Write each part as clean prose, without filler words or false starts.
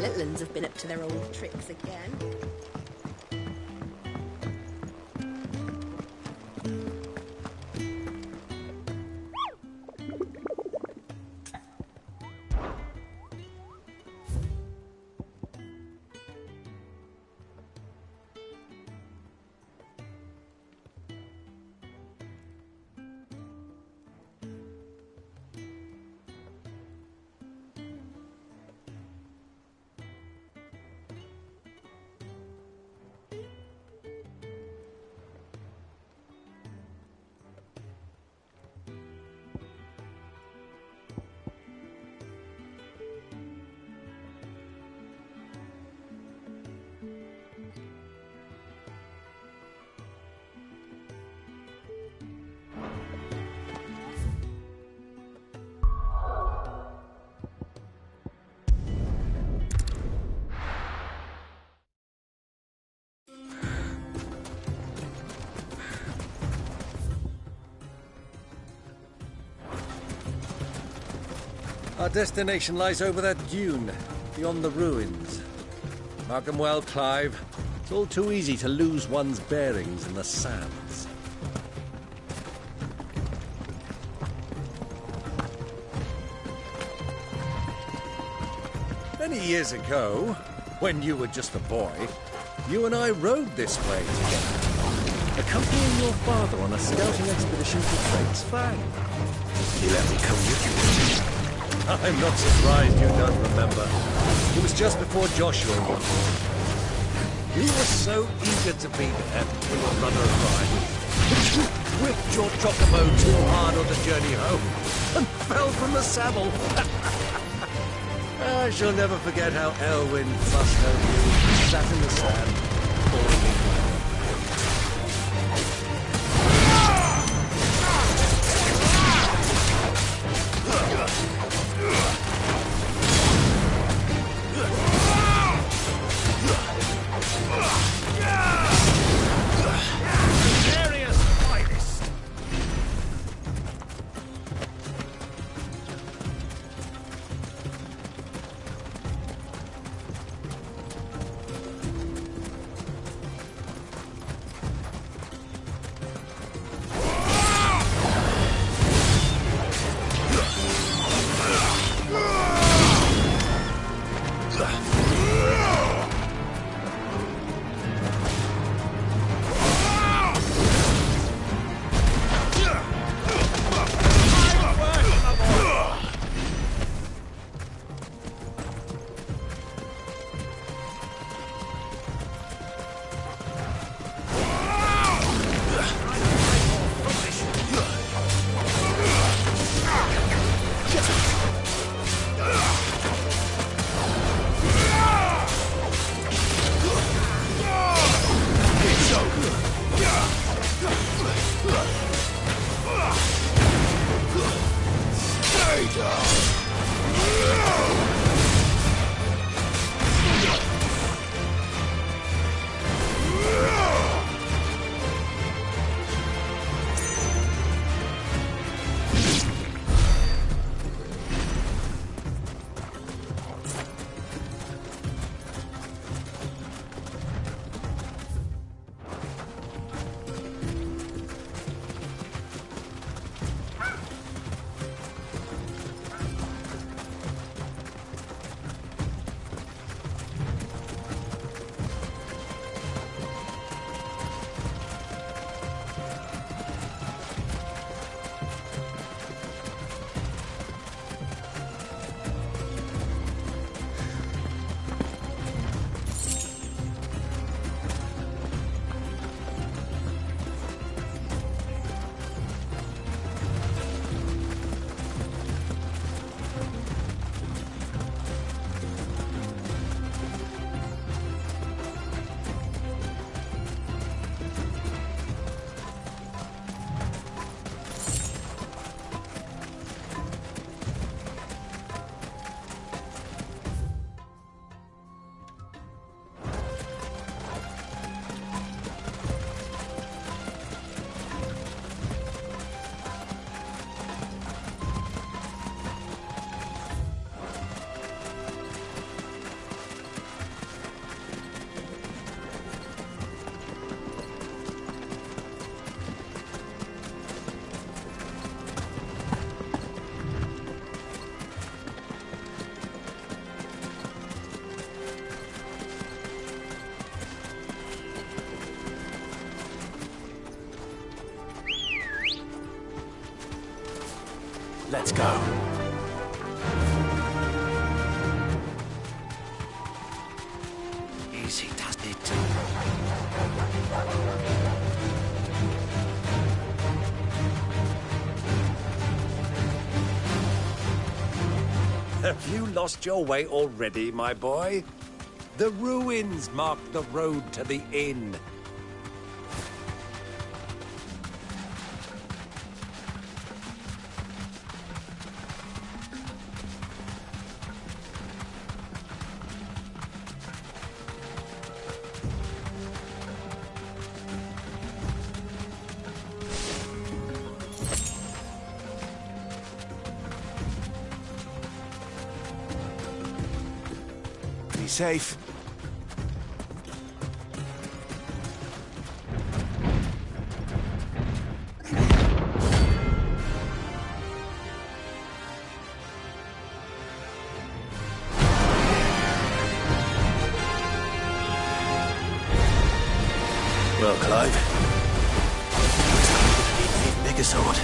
little uns have been up to their old tricks again. Our destination lies over that dune, beyond the ruins. Mark 'em well, Clive. It's all too easy to lose one's bearings in the sands. Many years ago, when you were just a boy, you and I rode this way together, accompanying your father on a scouting expedition to Drake's Fang. He let me come with you. I'm not surprised you don't remember. It was just before Joshua was born. You were so eager to be there when your brother arrived. You whipped your chocobo too hard on the journey home and fell from the saddle. I shall never forget how Elwyn fussed over you, sat in the sand, calling me glad. Let's go. Easy does it. Have you lost your way already, my boy? The ruins mark the road to the inn. Be safe. Well, Clive. Looks like we're gonna need a bigger sword.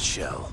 shell.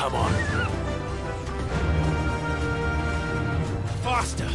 Come on. Faster!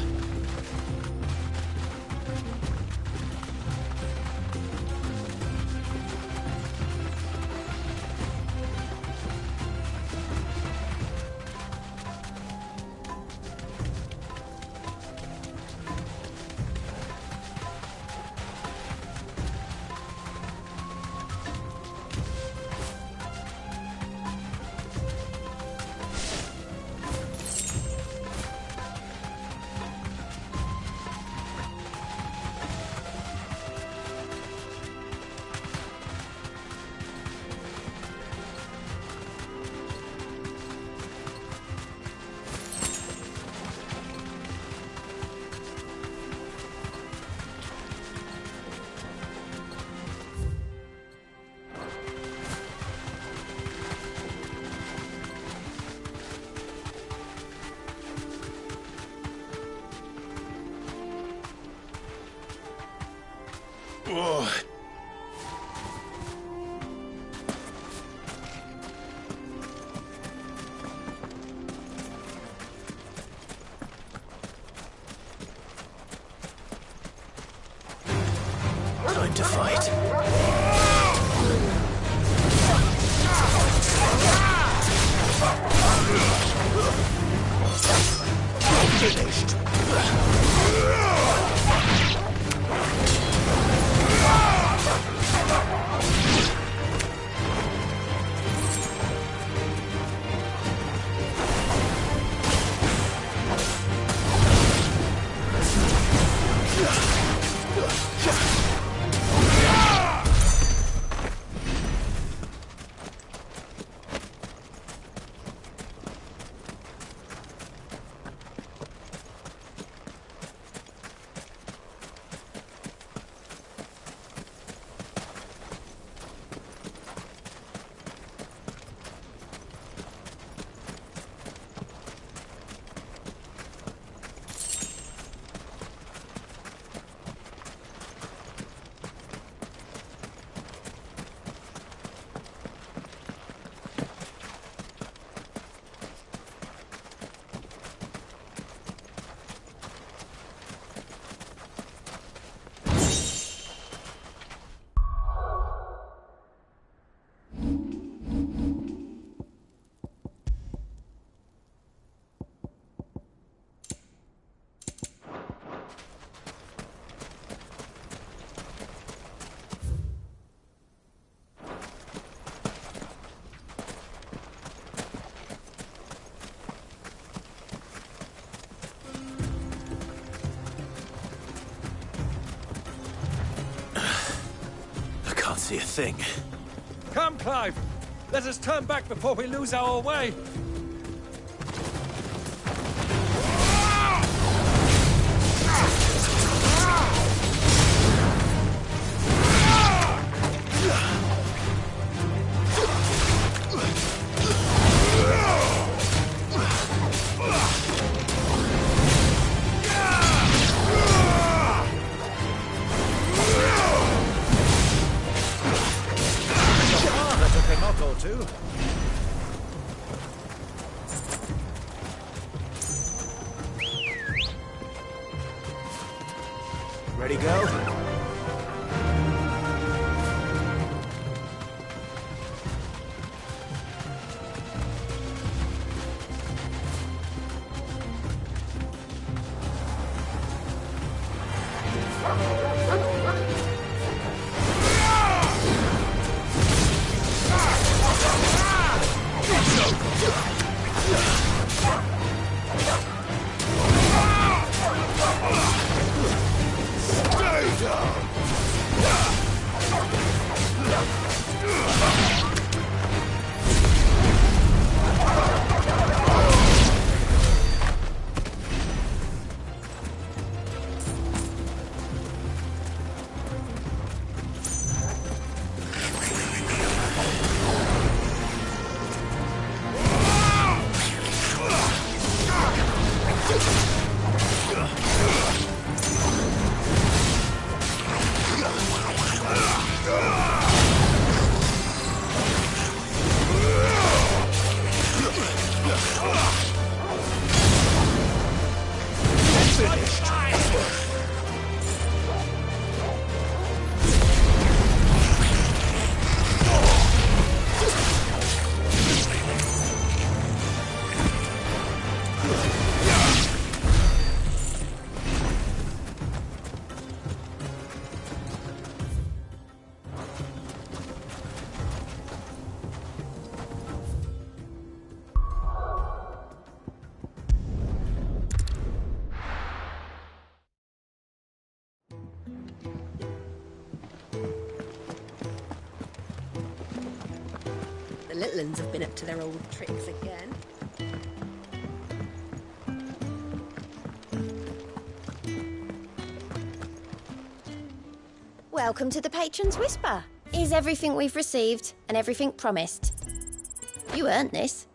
Oh. Time to fight. Finished. See a thing. Come, Clive! Let us turn back before we lose our way! The little uns have been up to their old tricks again. Welcome to the Patron's Whisper. Here's everything we've received and everything promised. You earned this.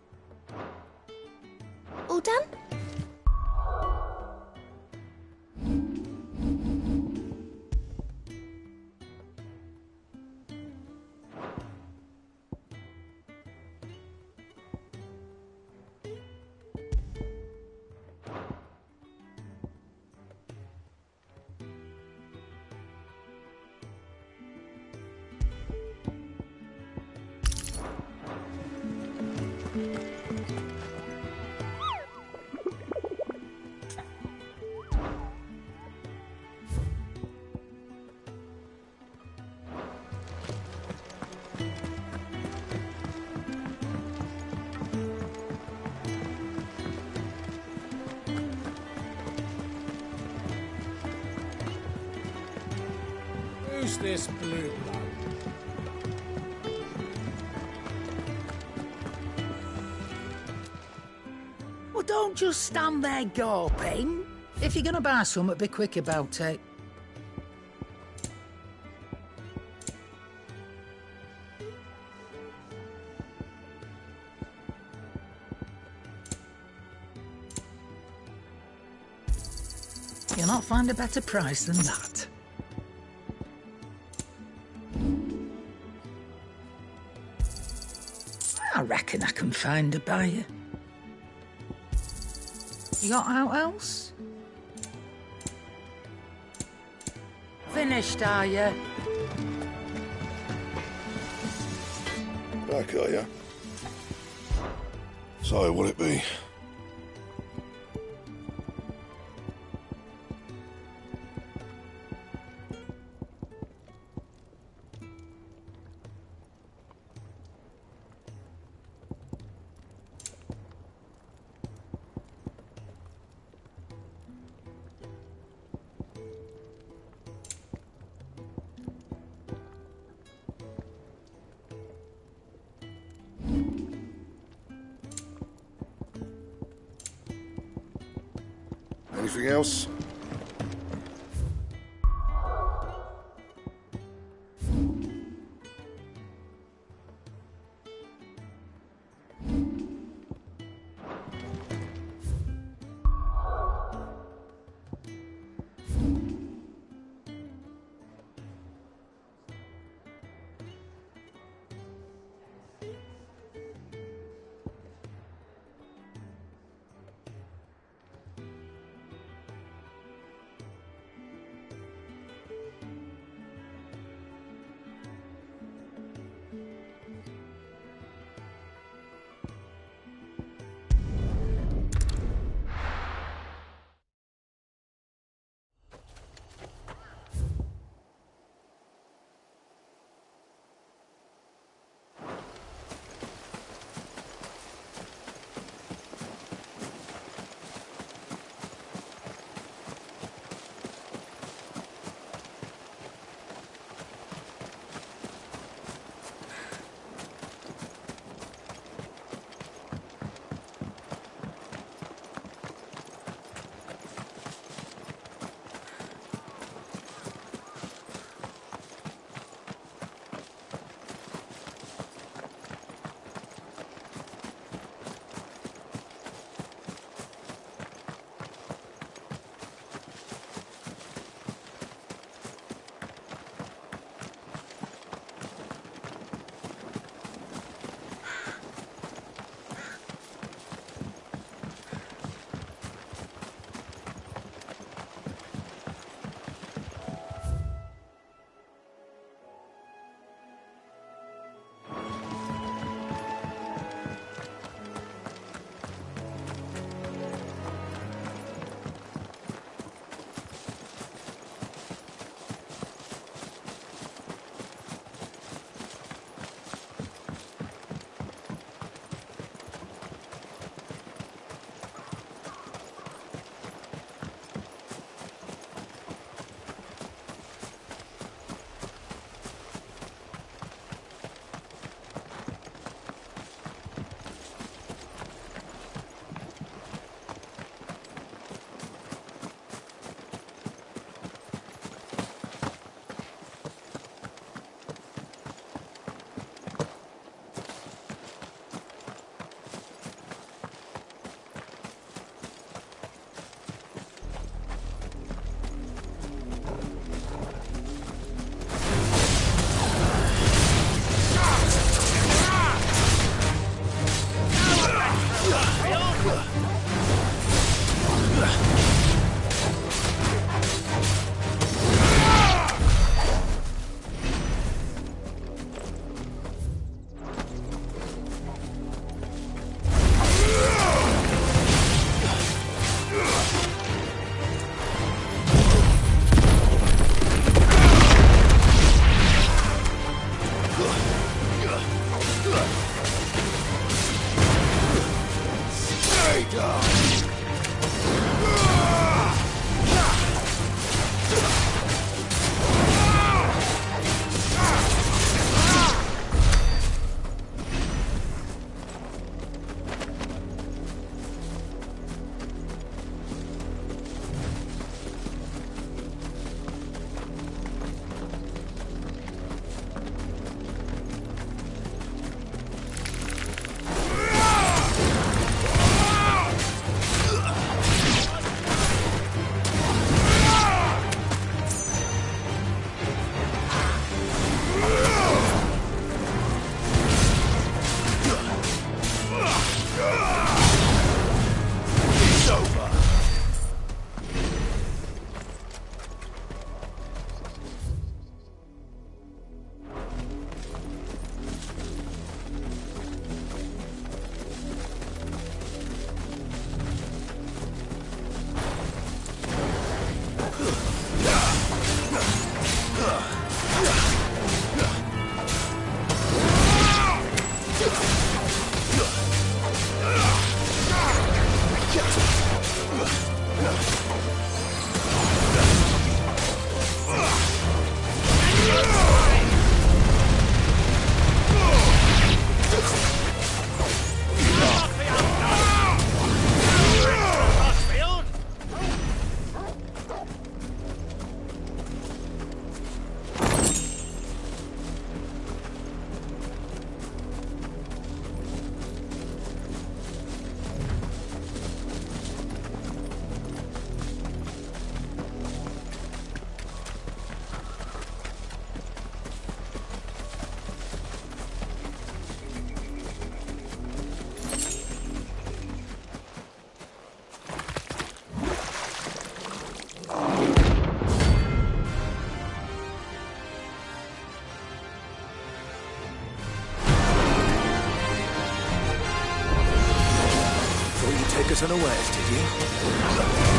All done? Who's this blue bloke? Well, don't just stand there gawping. If you're gonna buy something, be quick about it. You'll not find a better price than that. I reckon I can find a buyer. You got out else? Finished, are you? Back, are ya? So, what'll it be? Anything else? us unawares, did you?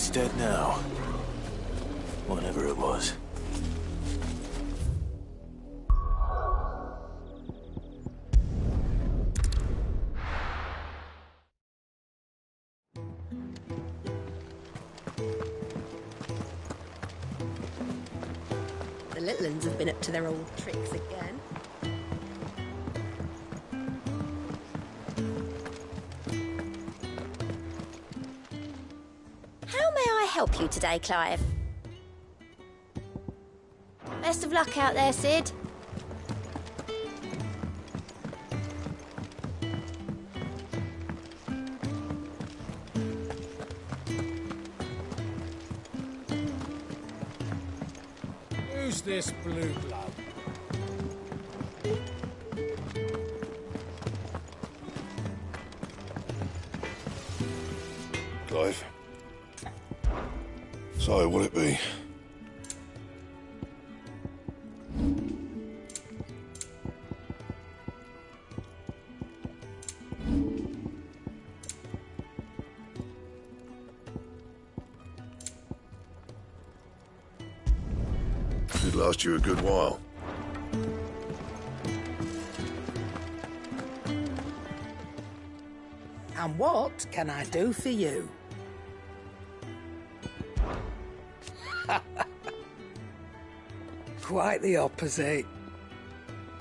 He's dead now. Whatever it was. The little uns have been up to their old tricks again. How may I help you today, Clive? Best of luck out there, Sid. Who's this blue blood? Clive. So, what'll it be? Should last you a good while. And what can I do for you? Quite the opposite.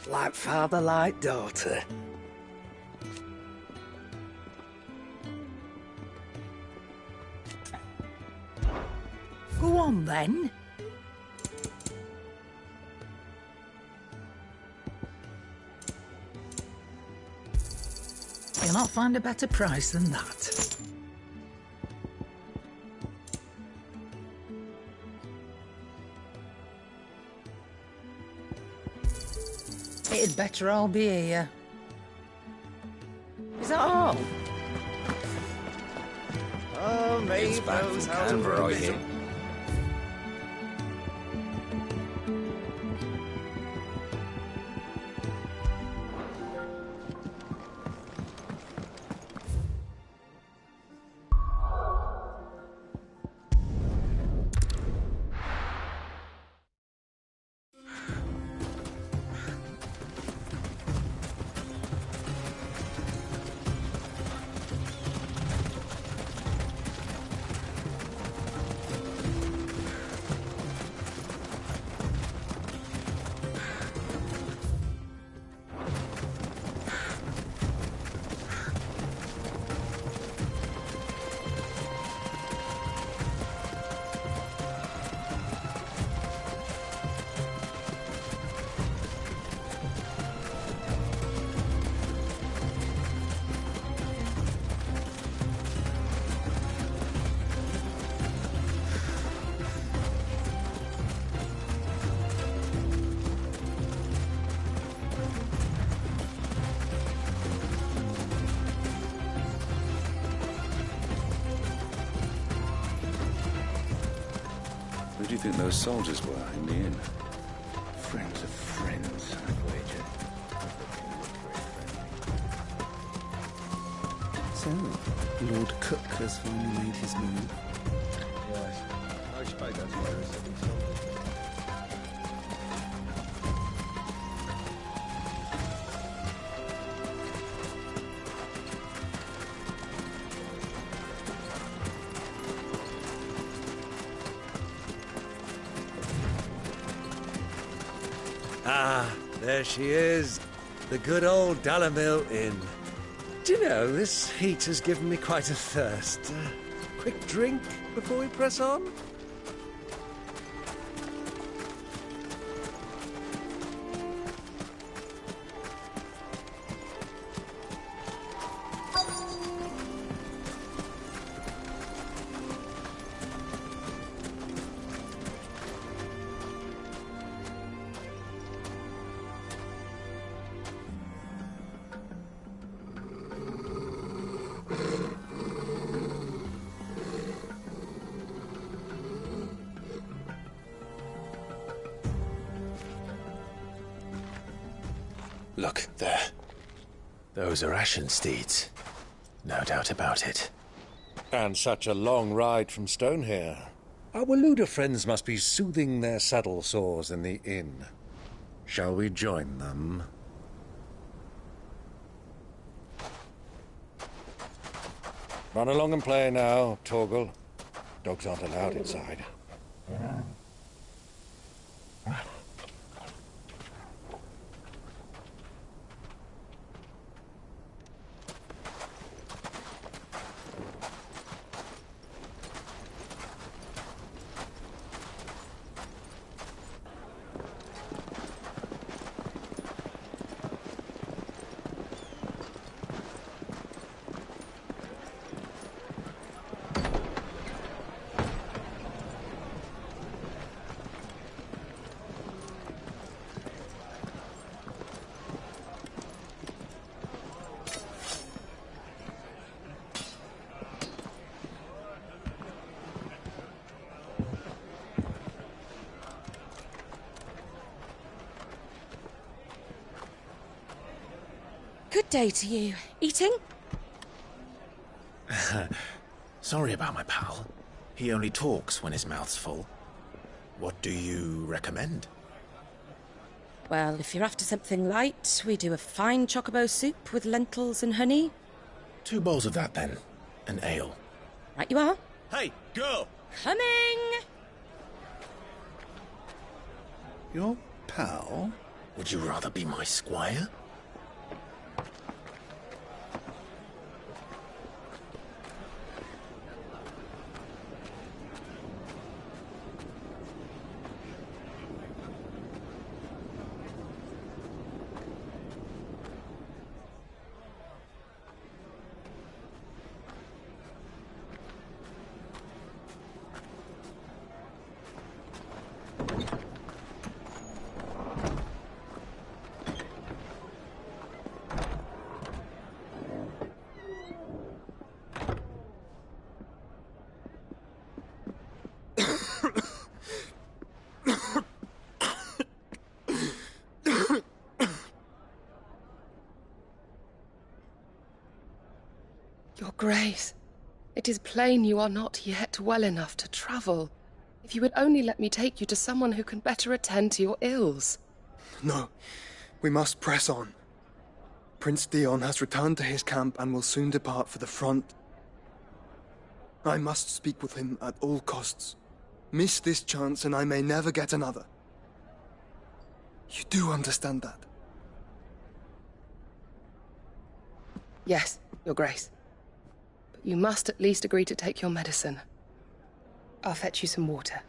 Like father, like daughter. Go on then. You'll not find a better price than that. It'd better all be here. Is that all? Oh, maybe It's back from Canberra, I hear. Who do you think those soldiers were in the inn? Friends of friends, I'd wager. So, Lord Cook has finally made his move. Yes. I suppose that's why there's so many soldiers. Ah, there she is. The good old Dalamil Inn. Do you know, this heat has given me quite a thirst. Quick drink before we press on? Look, there. Those are Ashen steeds. No doubt about it. And such a long ride from Stone here. Our Waluda friends must be soothing their saddle sores in the inn. Shall we join them? Run along and play now, Torgal. Dogs aren't allowed inside. Good day to you. Eating? Sorry about my pal. He only talks when his mouth's full. What do you recommend? Well, if you're after something light, we do a fine chocobo soup with lentils and honey. 2 bowls of that, then. An ale. Right you are. Hey, girl! Coming! Your pal? Would you rather be my squire? Your Grace, it is plain you are not yet well enough to travel. If you would only let me take you to someone who can better attend to your ills. No, we must press on. Prince Dion has returned to his camp and will soon depart for the front. I must speak with him at all costs. Miss this chance and I may never get another. You do understand that? Yes, Your Grace. But you must at least agree to take your medicine. I'll fetch you some water.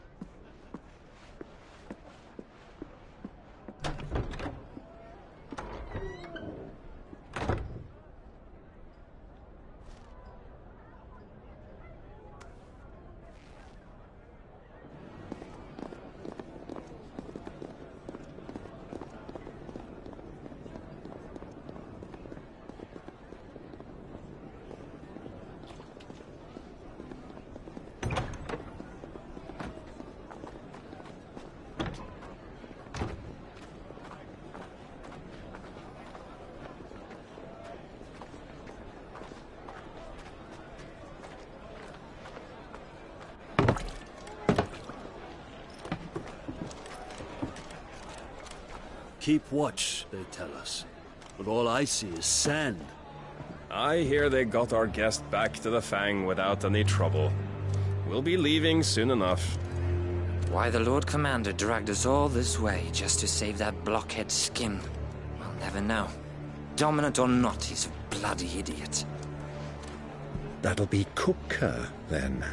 Keep watch, they tell us. But all I see is sand. I hear they got our guest back to the Fang without any trouble. We'll be leaving soon enough. Why the Lord Commander dragged us all this way just to save that blockhead skin, we'll never know. Dominant or not, he's a bloody idiot. That'll be Cooker, then.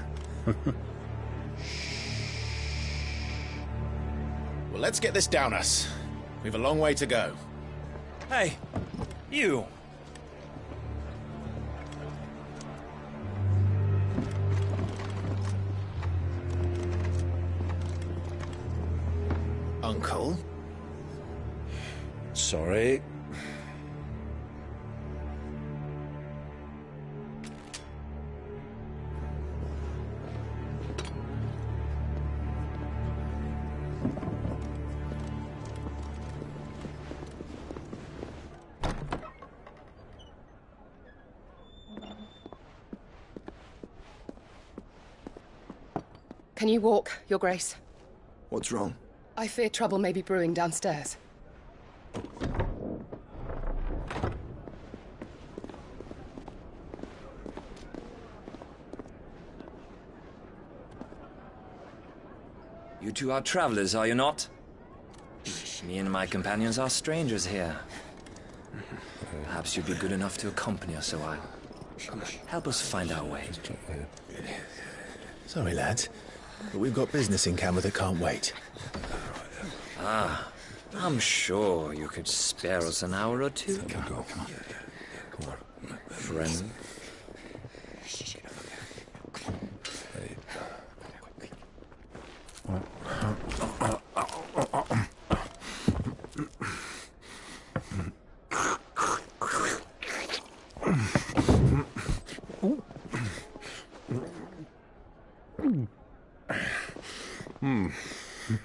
Well, let's get this down us. We've a long way to go. Hey, you! Uncle? Sorry. Can you walk, Your Grace? What's wrong? I fear trouble may be brewing downstairs. You two are travelers, are you not? Me and my companions are strangers here. Perhaps you'd be good enough to accompany us a while. Help us find our way. Sorry, lads, but we've got business in Camber that can't wait. Ah, I'm sure you could spare us an hour or two. Come on. Friend.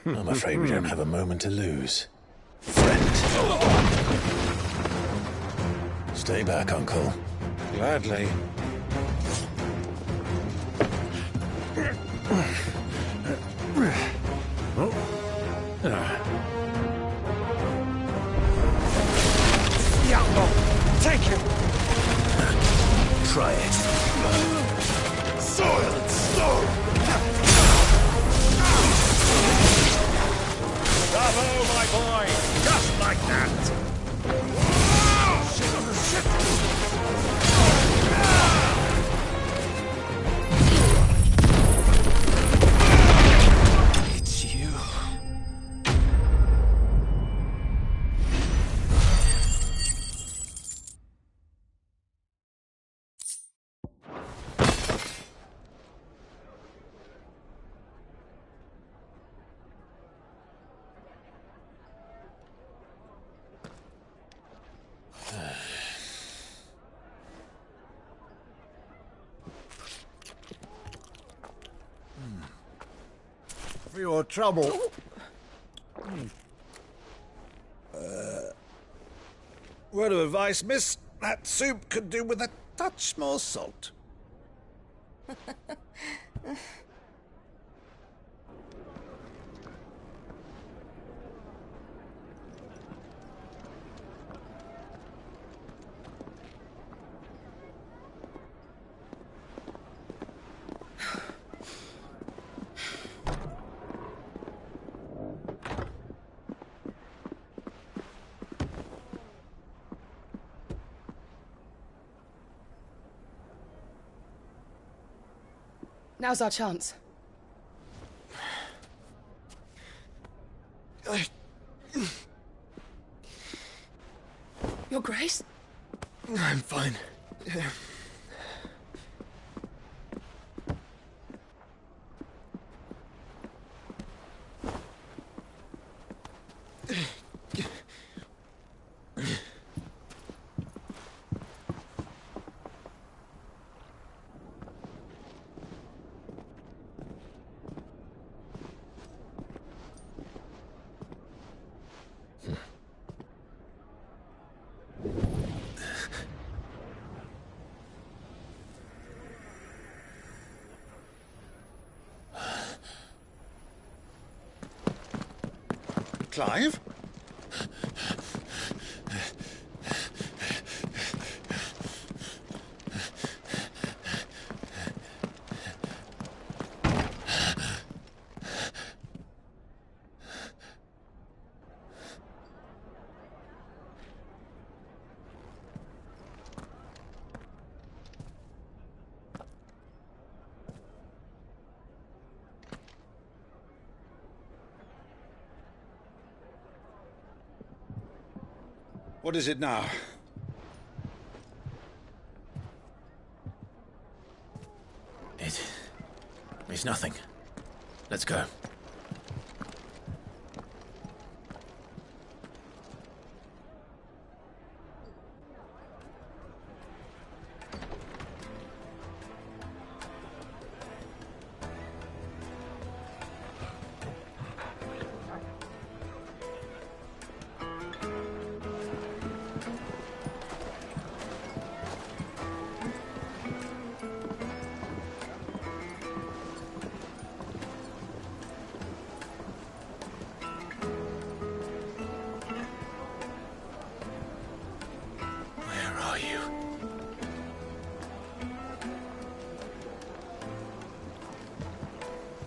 I'm afraid we don't have a moment to lose. Friend. Stay back, Uncle. Gladly. Take him! Try it. Soil and stone! Bravo, my boy! Just like that! It's you. For your trouble. Word of advice, miss. That soup could do with a touch more salt. Now's our chance. Your Grace? I'm fine. Clive? What is it now? It's nothing. Let's go.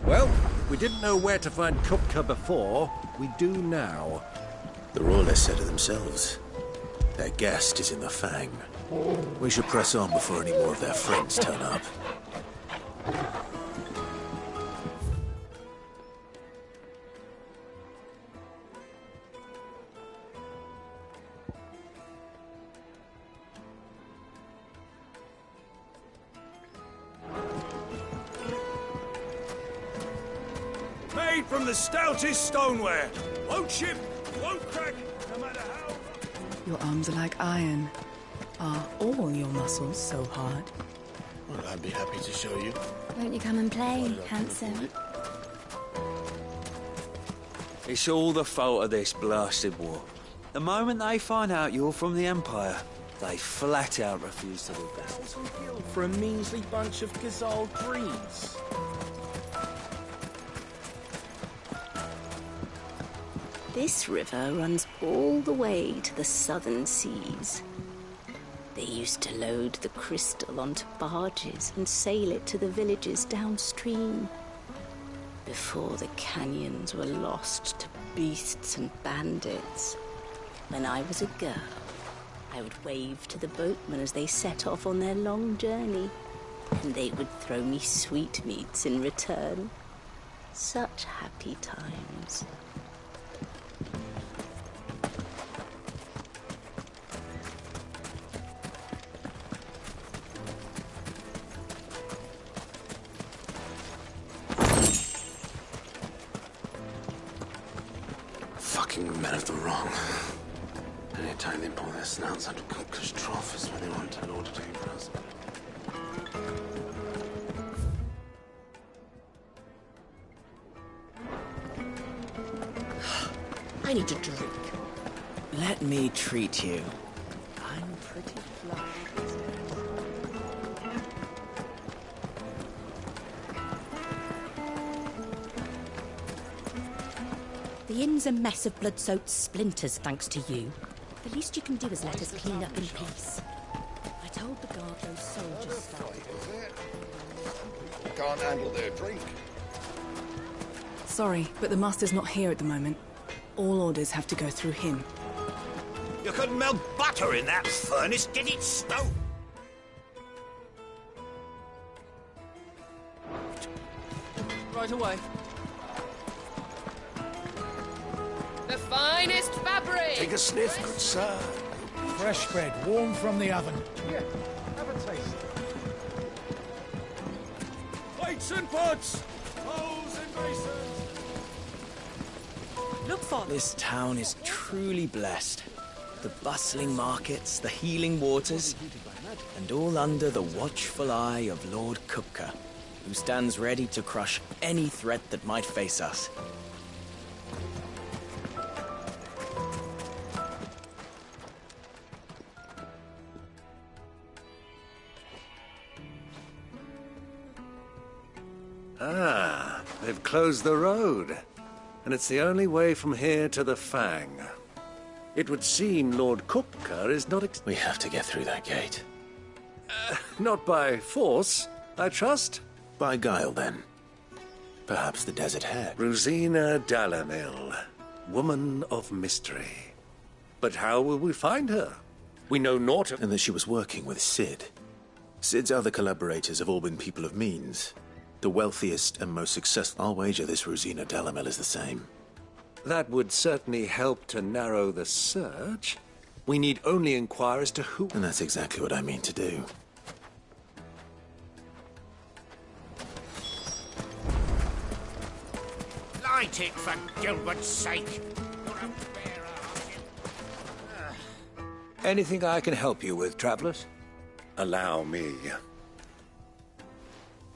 Well, we didn't know where to find Kupka before. We do now. The Royalists said it themselves. Their guest is in the Fang. We should press on before any more of their friends turn up. Made from the stoutest stoneware. Won't chip, won't crack, no matter how... Your arms are like iron. Are all your muscles so hard? Well, I'd be happy to show you. Won't you come and play, handsome? It's all the fault of this blasted war. The moment they find out you're from the Empire, they flat out refuse to do business. For a measly bunch of gazelle dreams. This river runs all the way to the southern seas. They used to load the crystal onto barges and sail it to the villages downstream. Before the canyons were lost to beasts and bandits. When I was a girl, I would wave to the boatmen as they set off on their long journey, and they would throw me sweetmeats in return. Such happy times. Fucking men of the wrong. Anytime they pull their snouts out of Kupka's trough is when they want an order to take for us. I need a drink. Let me treat you. I'm pretty flush. The inn's a mess of blood-soaked splinters, thanks to you. The least you can do is let us clean up in peace. I told the guard those soldiers started. Can't handle their drink. Sorry, but the master's not here at the moment. All orders have to go through him. You couldn't melt butter in that furnace, get it stoked. Right away. The finest fabric! Take a sniff, good sir. Fresh bread, warm from the oven. Yeah, have a taste. Plates and pots! Bowls and basins! Look for This town is truly blessed. The bustling markets, the healing waters, and all under the watchful eye of Lord Kupka, who stands ready to crush any threat that might face us. Ah, they've closed the road. And it's the only way from here to the Fang. It would seem Lord Kupka is not We have to get through that gate. not by force, I trust. By guile, then. Perhaps the Desert Hare. Rosina Dalamil, woman of mystery. But how will we find her? We know naught of... And that she was working with Sid. Sid's other collaborators have all been people of means. The wealthiest and most successful. I'll wager this Rosina Dalamel is the same. That would certainly help to narrow the search. We need only inquire as to who... And that's exactly what I mean to do. Light it, for Gilbert's sake. Anything I can help you with, travelers? Allow me.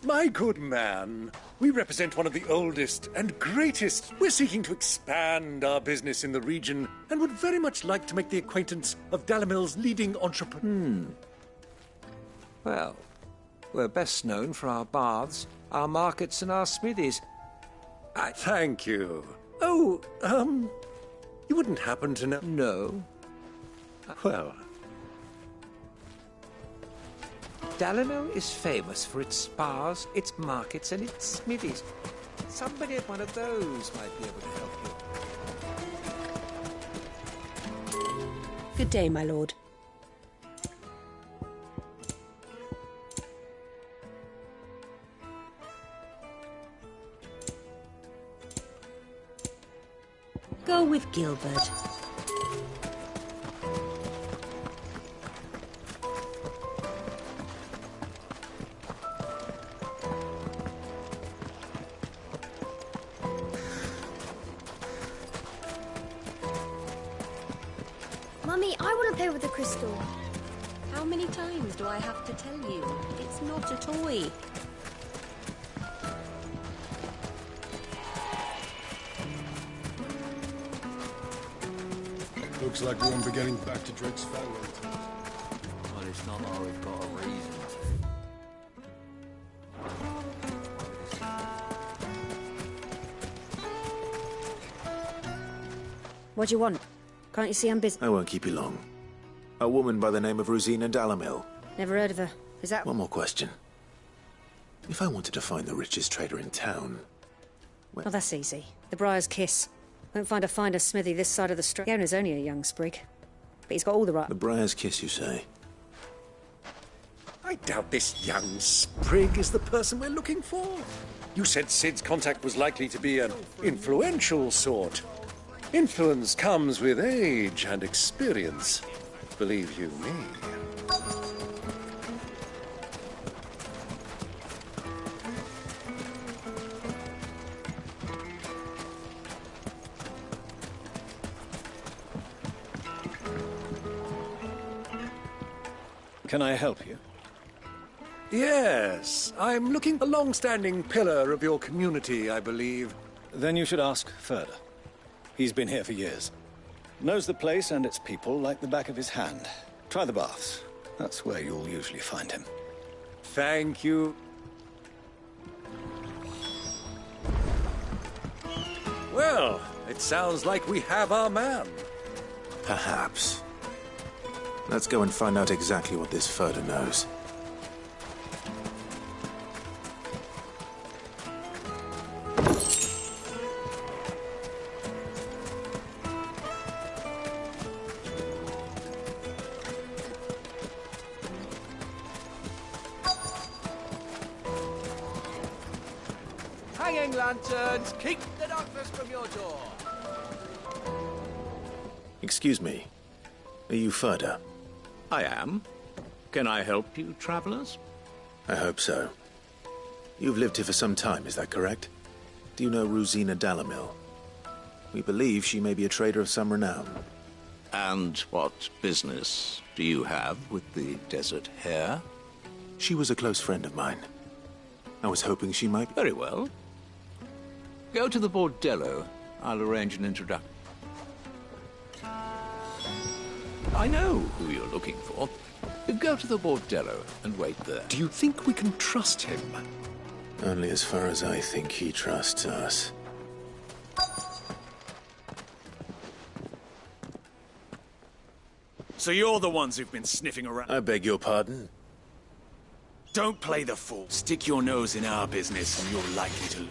My good man, we represent one of the oldest and greatest. We're seeking to expand our business in the region and would very much like to make the acquaintance of Dalamil's leading entrepreneur. Well, we're best known for our baths, our markets, and our smithies. Thank you. Oh, you wouldn't happen to know... No. Well... Dalamil is famous for its spas, its markets, and its smithies. Somebody at one of those might be able to help you. Good day, my lord. Go with Gilbert. Mummy, I want to play with the crystal. How many times do I have to tell you? It's not a toy. Looks like we won't be getting back to Drake's farewell. Well, it's not like we've got a reason What do you want? Can't you see I'm busy? I won't keep you long. A woman by the name of Rosina Dalamil. Never heard of her. Is that... One more question. If I wanted to find the richest trader in town... Oh, that's easy. The Briar's Kiss. Won't find a finer smithy this side of the street. The owner's only a young sprig. But he's got all the right... The Briar's Kiss, you say? I doubt this young sprig is the person we're looking for. You said Sid's contact was likely to be an influential sort. Influence comes with age and experience. Believe you me. Can I help you? Yes, I'm looking a long-standing pillar of your community, I believe. Then you should ask further. He's been here for years. Knows the place and its people like the back of his hand. Try the baths. That's where you'll usually find him. Thank you. Well, it sounds like we have our man. Perhaps. Let's go and find out exactly what this Furder knows. Hanging lanterns, keep the darkness from your door. Excuse me. Are you Furder? I am. Can I help you, travelers? I hope so. You've lived here for some time, is that correct? Do you know Rosina Dalamil? We believe she may be a trader of some renown. And what business do you have with the desert hare? She was a close friend of mine. I was hoping she might... Very well. Go to the bordello. I'll arrange an introduction. I know who you're looking for. Go to the bordello and wait there. Do you think we can trust him? Only as far as I think he trusts us. So you're the ones who've been sniffing around. I beg your pardon? Don't play the fool. Stick your nose in our business and you're likely to...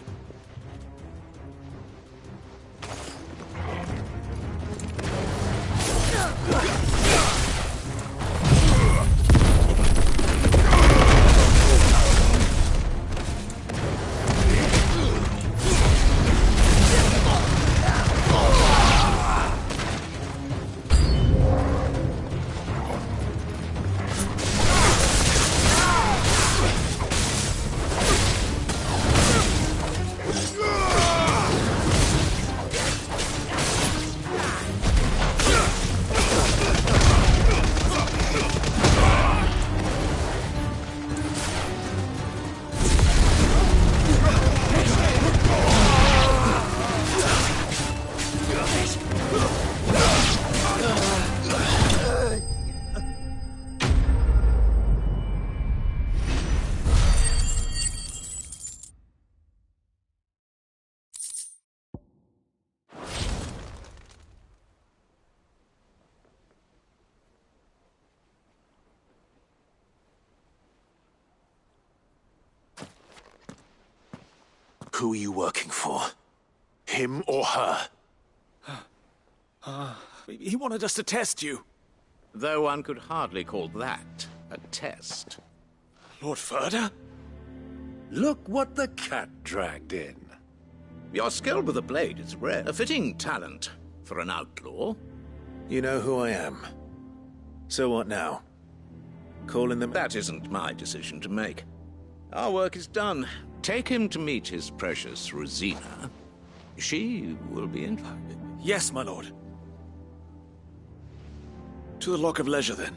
Who are you working for? Him or her? He wanted us to test you. Though one could hardly call that a test. Lord Ferda? Look what the cat dragged in. Your skill with a blade is rare. A fitting talent for an outlaw. You know who I am. So what now? Calling them... That isn't my decision to make. Our work is done. Take him to meet his precious Rosina. She will be in... Yes, my lord. To the Lock of Leisure, then.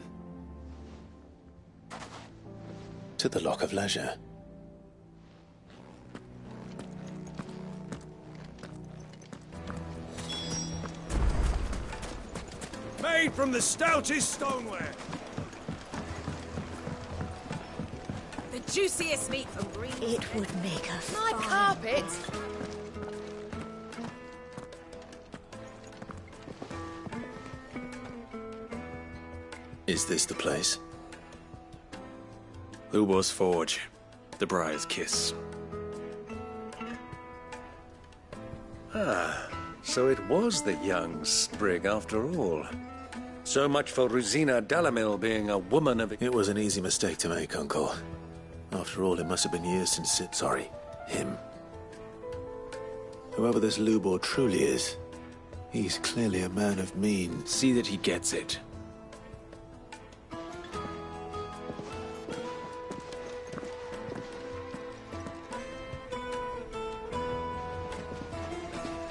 To the Lock of Leisure. Made from the stoutest stoneware. The juiciest meat from green. It would make a My fine carpet. Is this the place? Lubor's Forge. The Briar's Kiss. Ah, so it was the young sprig after all. So much for Rosina Dalamil being a woman of... It was an easy mistake to make, Uncle. After all, it must have been years since him. Whoever this Lubor truly is, he's clearly a man of means. See that he gets it.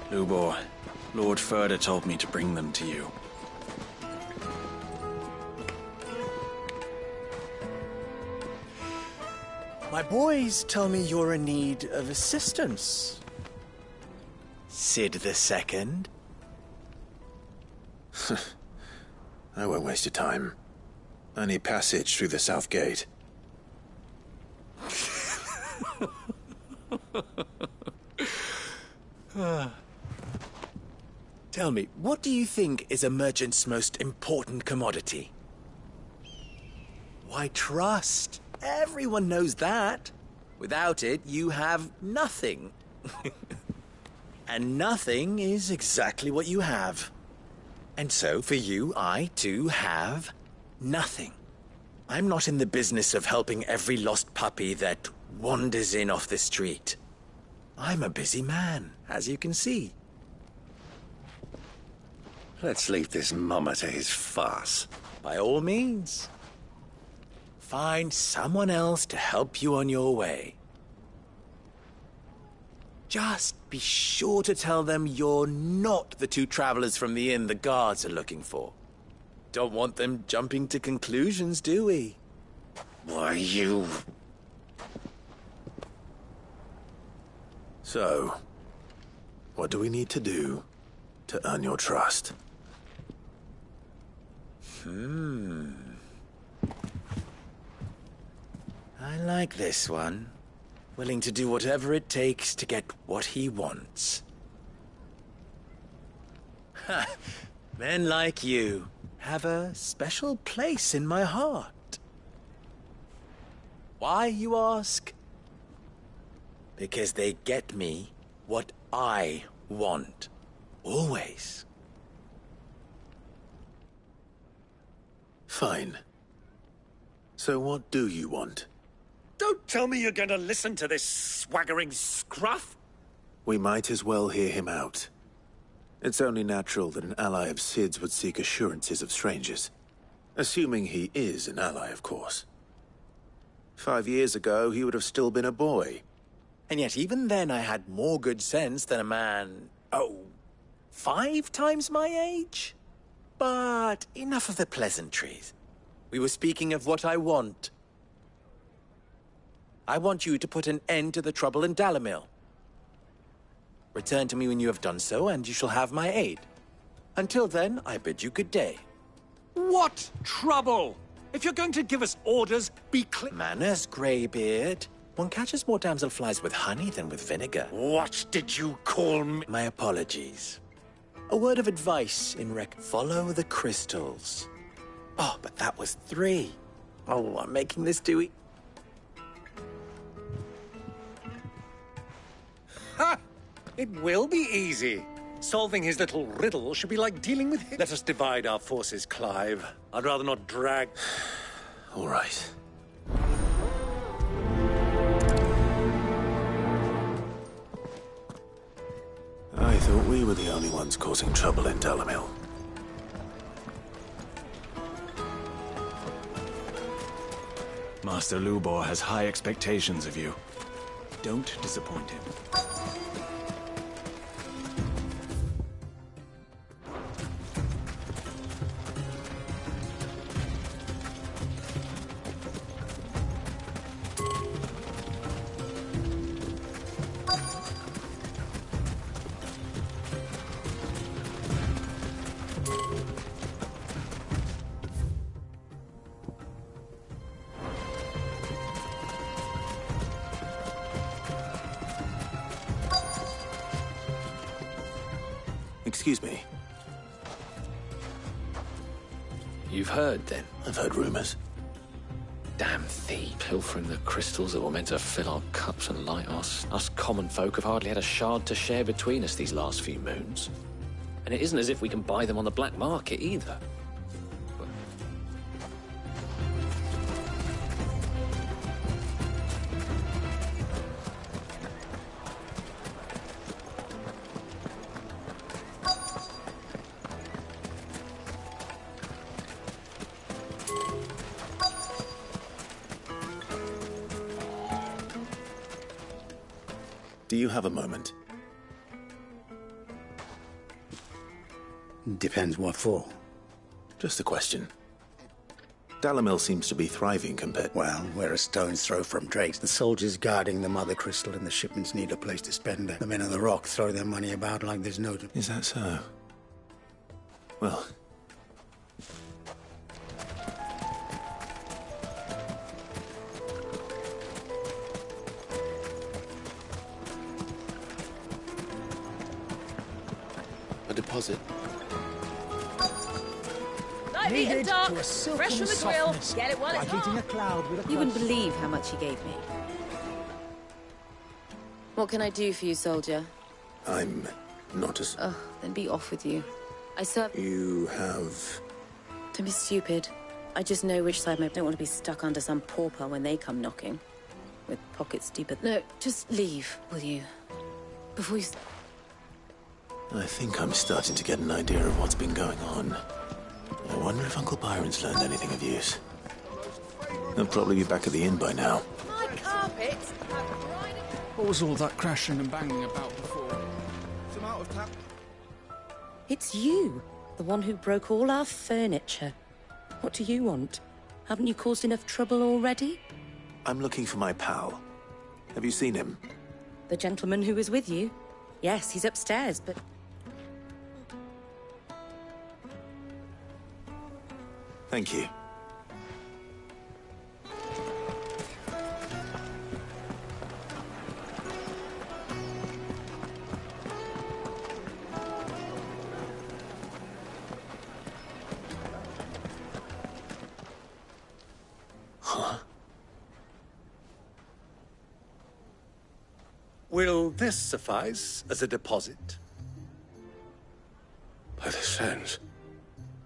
Lubor, Lord Ferda told me to bring them to you. My boys tell me you're in need of assistance. Sid the Second. I won't waste your time. I need passage through the south gate. Tell me, what do you think is a merchant's most important commodity? Why, trust. Everyone knows that. Without it, you have nothing. And nothing is exactly what you have. And so, for you, I, too, have nothing. I'm not in the business of helping every lost puppy that wanders in off the street. I'm a busy man, as you can see. Let's leave this mummer to his farce. By all means. Find someone else to help you on your way. Just be sure to tell them you're not the two travelers from the inn the guards are looking for. Don't want them jumping to conclusions, do we? Why, you... So, what do we need to do to earn your trust? I like this one. Willing to do whatever it takes to get what he wants. Ha! Men like you have a special place in my heart. Why, you ask? Because they get me what I want. Always. Fine. So what do you want? Don't tell me you're going to listen to this swaggering scruff! We might as well hear him out. It's only natural that an ally of Sid's would seek assurances of strangers. Assuming he is an ally, of course. 5 years ago, he would have still been a boy. And yet even then I had more good sense than a man... 5 times my age? But enough of the pleasantries. We were speaking of what I want. I want you to put an end to the trouble in Dalamil. Return to me when you have done so, and you shall have my aid. Until then, I bid you good day. What trouble? If you're going to give us orders, be clear. Manners, Greybeard. One catches more damselflies with honey than with vinegar. What did you call me? My apologies. A word of advice in follow the crystals. Oh, but that was 3. Oh, I'm making this too Ha! It will be easy. Solving his little riddle should be like dealing with him. Let us divide our forces, Clive. I'd rather not drag... All right. I thought we were the only ones causing trouble in Dalamil. Master Lubor has high expectations of you. Don't disappoint him. Excuse me. You've heard, then? I've heard rumors. Damn thief. Pilfering the crystals that were meant to fill our cups and light us. Us common folk have hardly had a shard to share between us these last few moons. And it isn't as if we can buy them on the black market, either. Do you have a moment? Depends what for. Just a question. Dalamil seems to be thriving compared... Well, we're a stone's throw from Drake's. The soldiers guarding the mother crystal and the shipments need a place to spend it. The men of the rock throw their money about like there's no... Is that so? Well... A deposit. Light meat and dark, fresh from the grill. Get it while it's hot. You wouldn't believe how much he gave me. What can I do for you, soldier? I'm not as... Oh, then be off with you. I serve... You have... Don't be stupid. I just know which side I don't want to be stuck under some pauper when they come knocking. With pockets deeper... No, just leave, will you? Before you... I think I'm starting to get an idea of what's been going on. I wonder if Uncle Byron's learned anything of use. He'll probably be back at the inn by now. My carpet. What was all that crashing and banging about before? Some out of tap. It's you, the one who broke all our furniture. What do you want? Haven't you caused enough trouble already? I'm looking for my pal. Have you seen him? The gentleman who was with you? Yes, he's upstairs, but... Thank you. Huh? Will this suffice as a deposit? By the sands.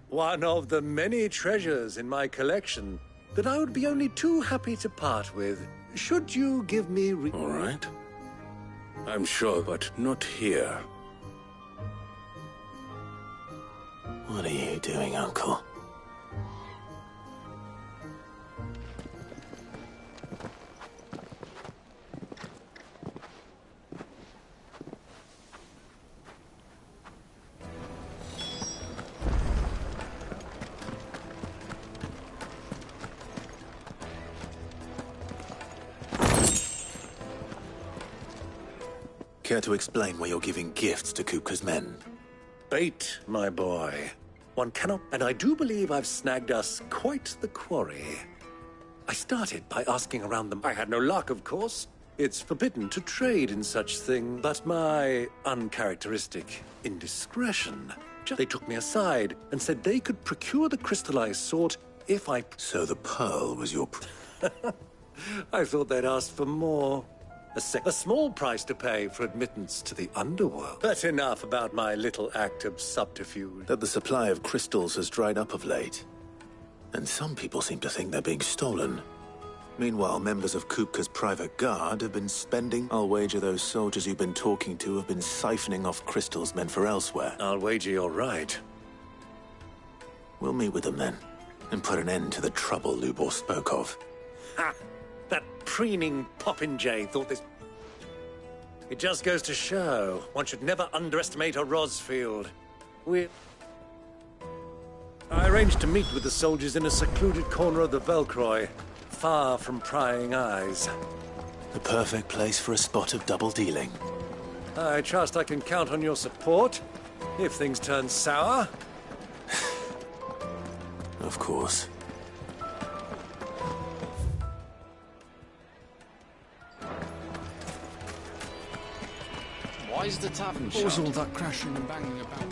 One of the many treasures in my collection that I would be only too happy to part with. Should you give me... All right. I'm sure, but not here. What are you doing, Uncle? Care to explain why you're giving gifts to Kupka's men? Bait, my boy. One cannot... And I do believe I've snagged us quite the quarry. I started by asking around them. I had no luck, of course. It's forbidden to trade in such thing, but my uncharacteristic indiscretion... They took me aside and said they could procure the crystal I sought if I... So the pearl was your... I thought they'd asked for more. A small price to pay for admittance to the underworld. But enough about my little act of subterfuge. That the supply of crystals has dried up of late. And some people seem to think they're being stolen. Meanwhile, members of Kupka's private guard have been spending. I'll wager those soldiers you've been talking to have been siphoning off crystals meant for elsewhere. I'll wager you're right. We'll meet with them then, and put an end to the trouble Lubor spoke of. Ha! That preening popinjay thought this... It just goes to show, one should never underestimate a Rosfield. I arranged to meet with the soldiers in a secluded corner of the Velcroy, far from prying eyes. The perfect place for a spot of double dealing. I trust I can count on your support, if things turn sour. Of course. Why is the tavern What was shut? all that crashing and banging about?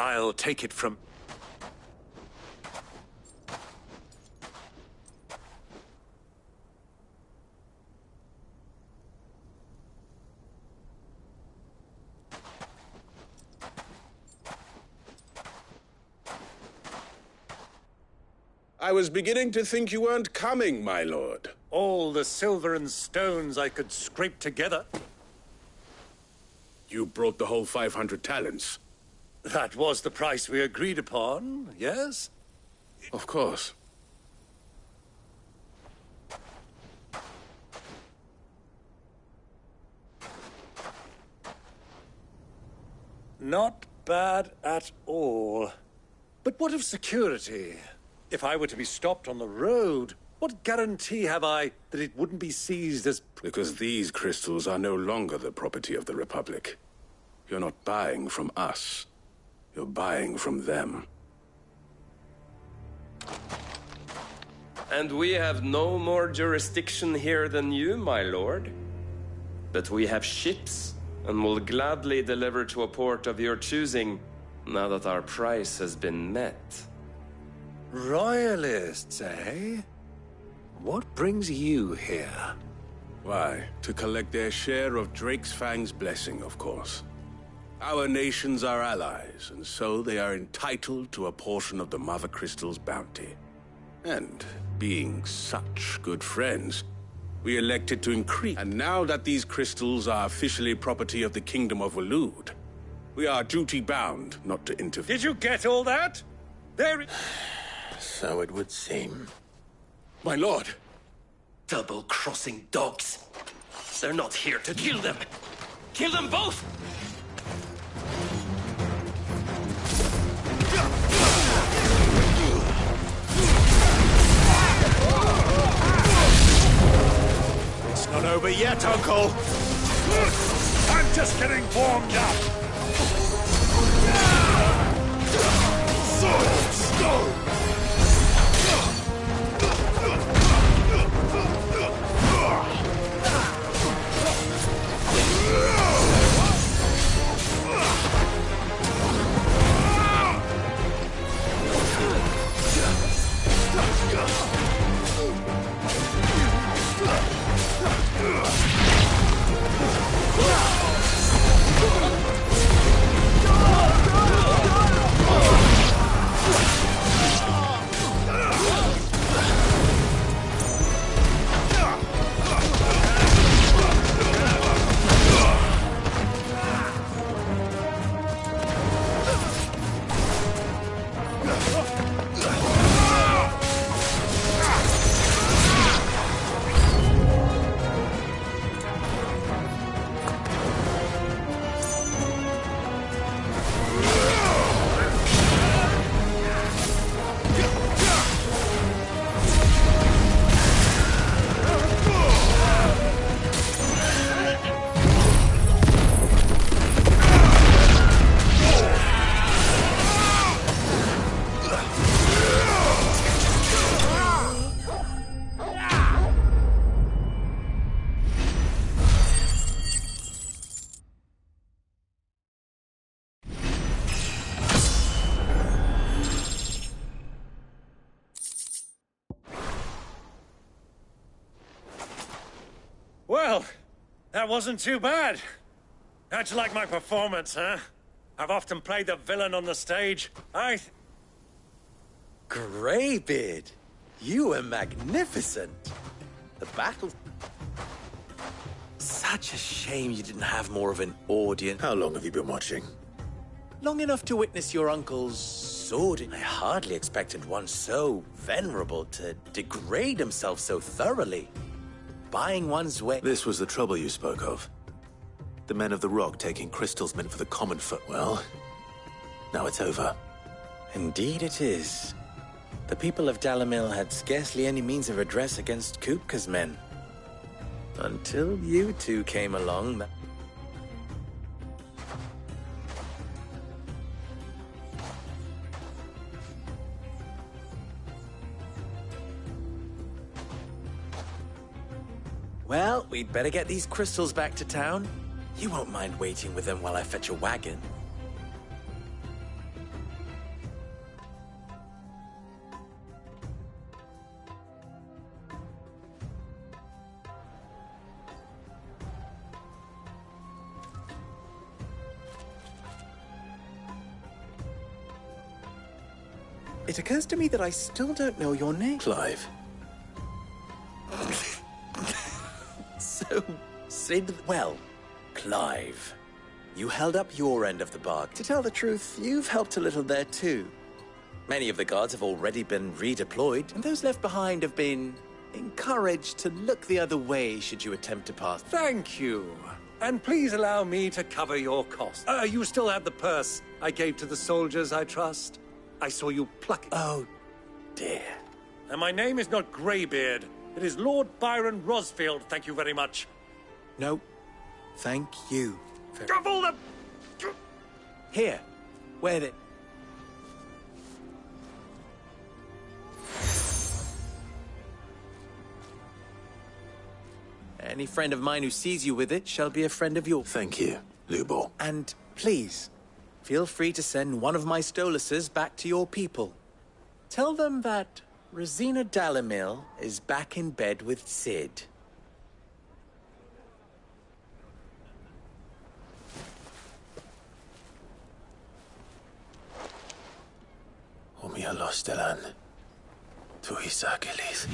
I'll take it from... I was beginning to think you weren't coming, my lord. All the silver and stones I could scrape together. You brought the whole 500 talents. That was the price we agreed upon, yes? Of course. Not bad at all. But what of security? If I were to be stopped on the road, what guarantee have I that it wouldn't be seized as... Because these crystals are no longer the property of the Republic. You're not buying from us. You're buying from them. And we have no more jurisdiction here than you, my lord. But we have ships, and will gladly deliver to a port of your choosing, now that our price has been met. Royalists, eh? What brings you here? Why, to collect their share of Drake's Fang's blessing, of course. Our nations are allies, and so they are entitled to a portion of the Mother Crystal's bounty. And, being such good friends, we elected to increase. And now that these crystals are officially property of the Kingdom of Waloed, we are duty-bound not to interfere. Did you get all that? There... So it would seem. My lord! Double-crossing dogs. They're not here to kill them. Kill them both! It's not over yet, Uncle! I'm just getting warmed up! Sword of stone! That wasn't too bad. How'd you like my performance, huh? I've often played the villain on the stage. Greybeard, you were magnificent. The battle... Such a shame you didn't have more of an audience. How long have you been watching? Long enough to witness your uncle's sword. I hardly expected one so venerable to degrade himself so thoroughly. Buying one's way... This was the trouble you spoke of. The men of the Rock taking crystals meant for the common folk. Well, now it's over. Indeed it is. The people of Dalamil had scarcely any means of redress against Kupka's men. Until you two came along. Well, we'd better get these crystals back to town. You won't mind waiting with them while I fetch a wagon. It occurs to me that I still don't know your name. Clive. So, Sid, well, Clive, you held up your end of the bargain. To tell the truth, you've helped a little there too. Many of the guards have already been redeployed, and those left behind have been encouraged to look the other way should you attempt to pass. Thank you. And please allow me to cover your costs. You still have the purse I gave to the soldiers, I trust. I saw you pluck it. Oh, dear. And my name is not Greybeard. It is Lord Byron Rosfield, thank you very much. No, thank you. Of all the... Here, wear it. Any friend of mine who sees you with it shall be a friend of yours. Thank you, Lubor. And please, feel free to send one of my Stoluses back to your people. Tell them that Rosina Dalamil is back in bed with Sid. Omia Lostelan. Tu Isakelis.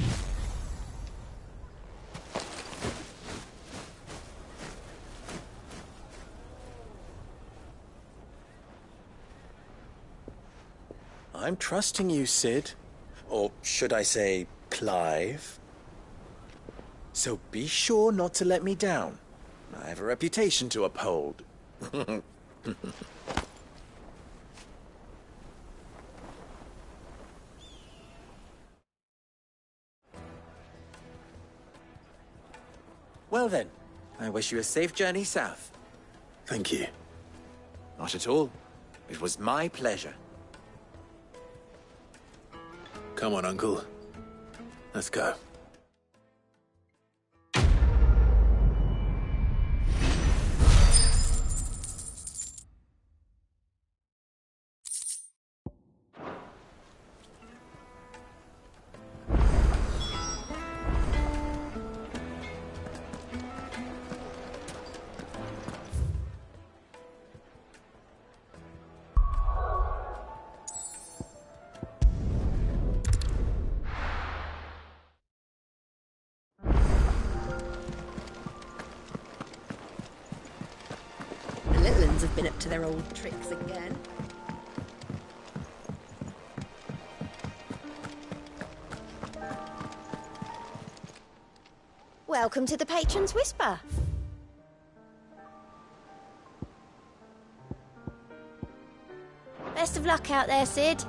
I'm trusting you, Sid. Or should I say, Clive? So be sure not to let me down. I have a reputation to uphold. Well then, I wish you a safe journey south. Thank you. Not at all. It was my pleasure. Come on, Uncle. Let's go. Have been up to their old tricks again. Welcome to the Patron's Whisper. Best of luck out there, Sid.